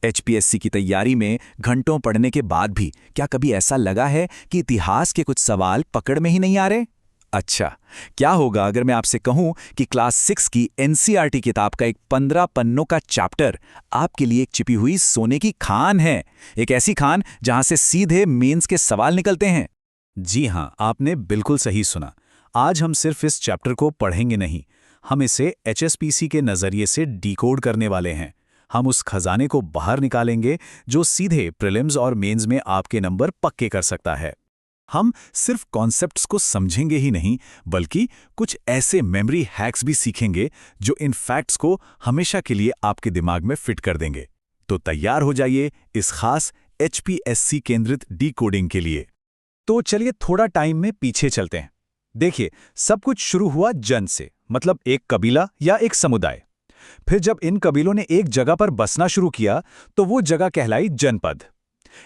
HPSC की तैयारी में घंटों पढ़ने के बाद भी क्या कभी ऐसा लगा है कि इतिहास के कुछ सवाल पकड़ में ही नहीं आ रहे? अच्छा, क्या होगा अगर मैं आपसे कहूं कि क्लास 6 की एनसीईआरटी किताब का एक 15 पन्नों का चैप्टर आपके लिए एक छिपी हुई सोने की खान है, एक ऐसी खान जहां से सीधे मेंस के सवाल निकलते हैं। जी हाँ, आपने बिल्कुल सही सुना। आज हम सिर्फ इस चैप्टर को पढ़ेंगे नहीं, हम इसे एचएसपीसी के नज़रिए से डिकोड करने वाले हैं। हम उस खजाने को बाहर निकालेंगे जो सीधे प्रीलिम्स और मेंस में आपके नंबर पक्के कर सकता है। हम सिर्फ कॉन्सेप्ट्स को समझेंगे ही नहीं, बल्कि कुछ ऐसे मेमोरी हैक्स भी सीखेंगे जो इन फैक्ट्स को हमेशा के लिए आपके दिमाग में फिट कर देंगे। तो तैयार हो जाइए इस खास एचपीएससी केंद्रित डिकोडिंग के लिए। तो चलिए थोड़ा टाइम में पीछे चलते हैं। देखिए, सब कुछ शुरू हुआ जन से, मतलब एक कबीला या एक समुदाय। फिर जब इन कबीलों ने एक जगह पर बसना शुरू किया तो वो जगह कहलाई जनपद।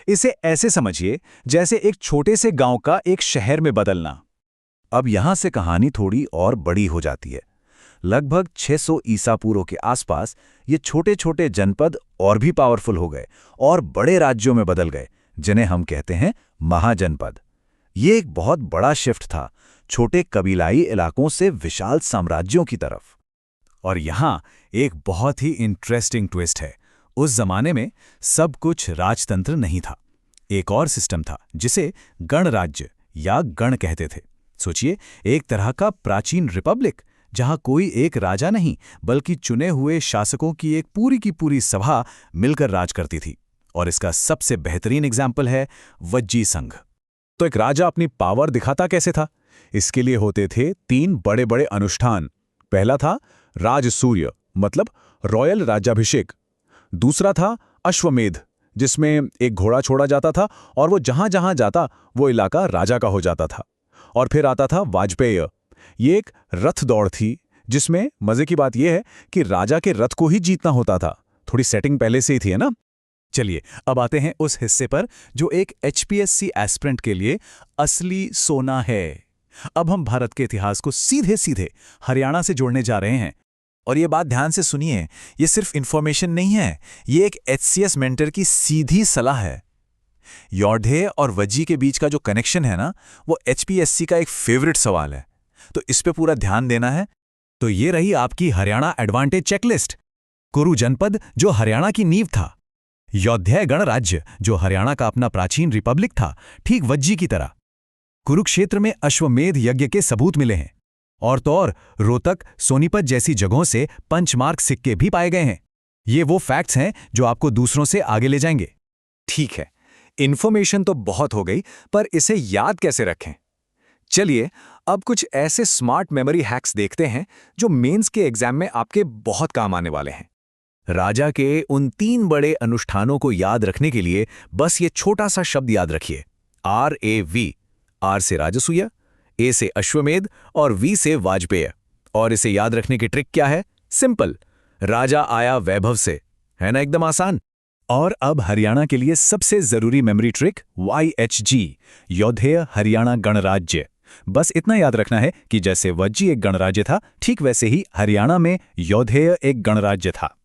इसे ऐसे समझिए जैसे एक छोटे से गांव का एक शहर में बदलना। अब यहां से कहानी थोड़ी और बड़ी हो जाती है। लगभग 600 ईसा पूर्व के आसपास ये छोटे छोटे जनपद और भी पावरफुल हो गए और बड़े राज्यों में बदल गए, जिन्हें हम कहते हैं महाजनपद। ये एक बहुत बड़ा शिफ्ट था, छोटे कबीलाई इलाकों से विशाल साम्राज्यों की तरफ। और यहाँ एक बहुत ही इंटरेस्टिंग ट्विस्ट है। उस जमाने में सब कुछ राजतंत्र नहीं था। एक और सिस्टम था जिसे गणराज्य या गण कहते थे। सोचिए, एक तरह का प्राचीन रिपब्लिक जहां कोई एक राजा नहीं बल्कि चुने हुए शासकों की एक पूरी की पूरी सभा मिलकर राज करती थी। और इसका सबसे बेहतरीन एग्जाम्पल है वज्जी संघ। तो एक राजा अपनी पावर दिखाता कैसे था? इसके लिए होते थे 3 बड़े बड़े अनुष्ठान। पहला था राजसूय, मतलब रॉयल राज्याभिषेक। दूसरा था अश्वमेध, जिसमें एक घोड़ा छोड़ा जाता था और वो जहां जहां जाता वो इलाका राजा का हो जाता था। और फिर आता था वाजपेय। ये एक रथ दौड़ थी, जिसमें मजे की बात यह है कि राजा के रथ को ही जीतना होता था। थोड़ी सेटिंग पहले से ही थी, है ना? चलिए अब आते हैं उस हिस्से पर जो एक एचपीएससी एस्पिरेंट के लिए असली सोना है। अब हम भारत के इतिहास को सीधे सीधे हरियाणा से जोड़ने जा रहे हैं। और ये बात ध्यान से सुनिए, ये सिर्फ इंफॉर्मेशन नहीं है, ये एक एचसीएस मेंटर की सीधी सलाह है। योधेय और वज्जी के बीच का जो कनेक्शन है ना, वो एचपीएससी का एक फेवरेट सवाल है, तो इस पे पूरा ध्यान देना है। तो ये रही आपकी हरियाणा एडवांटेज चेकलिस्ट। कुरु जनपद जो हरियाणा की नींव था, योधेय गणराज्य जो हरियाणा का अपना प्राचीन रिपब्लिक था, ठीक वज्जी की तरह। कुरुक्षेत्र में अश्वमेध यज्ञ के सबूत मिले हैं, और तो और रोहतक, सोनीपत जैसी जगहों से पंचमार्क सिक्के भी पाए गए हैं। ये वो फैक्ट्स हैं जो आपको दूसरों से आगे ले जाएंगे। ठीक है, इन्फॉर्मेशन तो बहुत हो गई, पर इसे याद कैसे रखें? चलिए अब कुछ ऐसे स्मार्ट मेमोरी हैक्स देखते हैं जो मेंस के एग्जाम में आपके बहुत काम आने वाले हैं। राजा के उन 3 बड़े अनुष्ठानों को याद रखने के लिए बस ये छोटा सा शब्द याद रखिए, RAV। R से राजसूय, A से अश्वमेध और V से वाजपेय। और इसे याद रखने की ट्रिक क्या है? सिंपल, राजा आया वैभव से, है ना? एकदम आसान। और अब हरियाणा के लिए सबसे जरूरी memory trick YHG, Yaudheya Haryana गणराज्य। बस इतना याद रखना है कि जैसे वज्जी एक गणराज्य था, ठीक वैसे ही हरियाणा में योधेय एक गणराज्य था।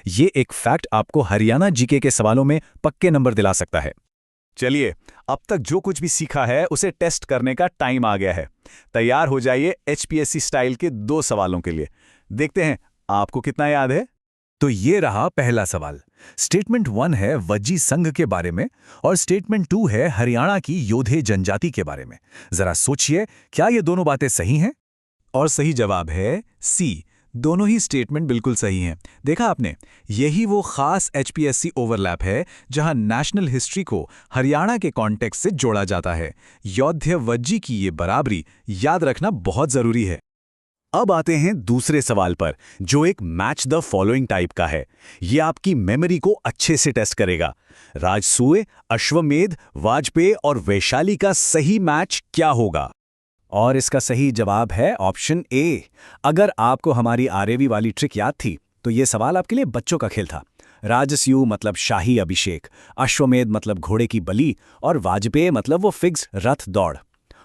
ये एक फैक्ट आपको हरियाणा जीके के सवालों में पक्के नंबर दिला सकता है। चलिए, अब तक जो कुछ भी सीखा है उसे टेस्ट करने का टाइम आ गया है। तैयार हो जाइए एचपीएससी स्टाइल के 2 सवालों के लिए। देखते हैं आपको कितना याद है। तो ये रहा पहला सवाल। स्टेटमेंट 1 है वज्जी संघ के बारे में और स्टेटमेंट 2 है हरियाणा की योधेय जनजाति के बारे में। जरा सोचिए, क्या ये दोनों बातें सही हैं? और सही जवाब है सी, दोनों ही स्टेटमेंट बिल्कुल सही हैं। देखा आपने, यही वो खास एचपीएससी ओवरलैप है जहां नेशनल हिस्ट्री को हरियाणा के कॉन्टेक्स्ट से जोड़ा जाता है। योधेय वज्जी की ये बराबरी याद रखना बहुत जरूरी है। अब आते हैं दूसरे सवाल पर, जो एक मैच द फॉलोइंग टाइप का है। ये आपकी मेमोरी को अच्छे से टेस्ट करेगा। राजसूय, अश्वमेध, वाजपेय और वैशाली का सही मैच क्या होगा? और इसका सही जवाब है ऑप्शन ए। अगर आपको हमारी आरएवी वाली ट्रिक याद थी तो ये सवाल आपके लिए बच्चों का खेल था। राजस्यू मतलब शाही अभिषेक, अश्वमेध मतलब घोड़े की बलि और वाजपेय मतलब वो फिक्स रथ दौड़।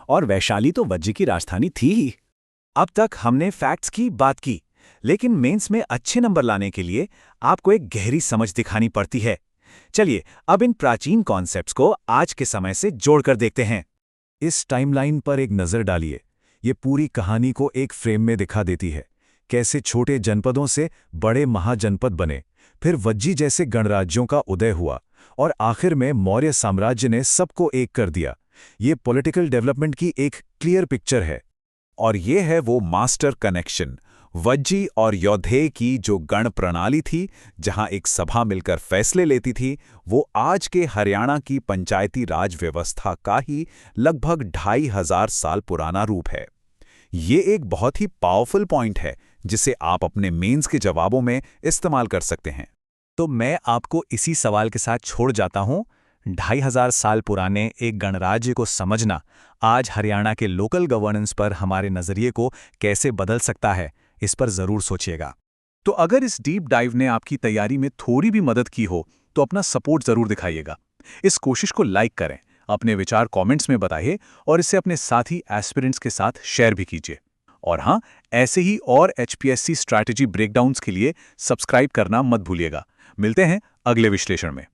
और वैशाली तो वज्जी की राजधानी थी ही। अब तक हमने फैक्ट्स की बात की, लेकिन मेंस में अच्छे नंबर लाने के लिए आपको एक गहरी समझ दिखानी पड़ती है। चलिए अब इन प्राचीन कॉन्सेप्ट्स को आज के समय से जोड़कर देखते हैं। इस टाइमलाइन पर एक नज़र डालिए। ये पूरी कहानी को एक फ्रेम में दिखा देती है, कैसे छोटे जनपदों से बड़े महाजनपद बने, फिर वज्जी जैसे गणराज्यों का उदय हुआ और आखिर में मौर्य साम्राज्य ने सबको एक कर दिया। ये पॉलिटिकल डेवलपमेंट की एक क्लियर पिक्चर है। और ये है वो मास्टर कनेक्शन, वज्जी और यौधेय की जो गण प्रणाली थी, जहां एक सभा मिलकर फैसले लेती थी, वो आज के हरियाणा की पंचायती राज व्यवस्था का ही लगभग 2500 साल पुराना रूप है। ये एक बहुत ही पावरफुल पॉइंट है जिसे आप अपने मेंस के जवाबों में इस्तेमाल कर सकते हैं। तो मैं आपको इसी सवाल के साथ छोड़ जाता हूं। 2500 साल पुराने एक गणराज्य को समझना आज हरियाणा के लोकल गवर्नेंस पर हमारे नजरिए को कैसे बदल सकता है, इस पर जरूर सोचिएगा। तो अगर इस डीप डाइव ने आपकी तैयारी में थोड़ी भी मदद की हो तो अपना सपोर्ट जरूर दिखाइएगा। इस कोशिश को लाइक करें, अपने विचार कमेंट्स में बताइए और इसे अपने साथी एस्पिरेंट्स के साथ शेयर भी कीजिए। और हाँ, ऐसे ही और HPSC स्ट्रैटेजी ब्रेकडाउन्स के लिए सब्सक्राइब करना मत भूलिएगा। मिलते हैं अगले विश्लेषण में।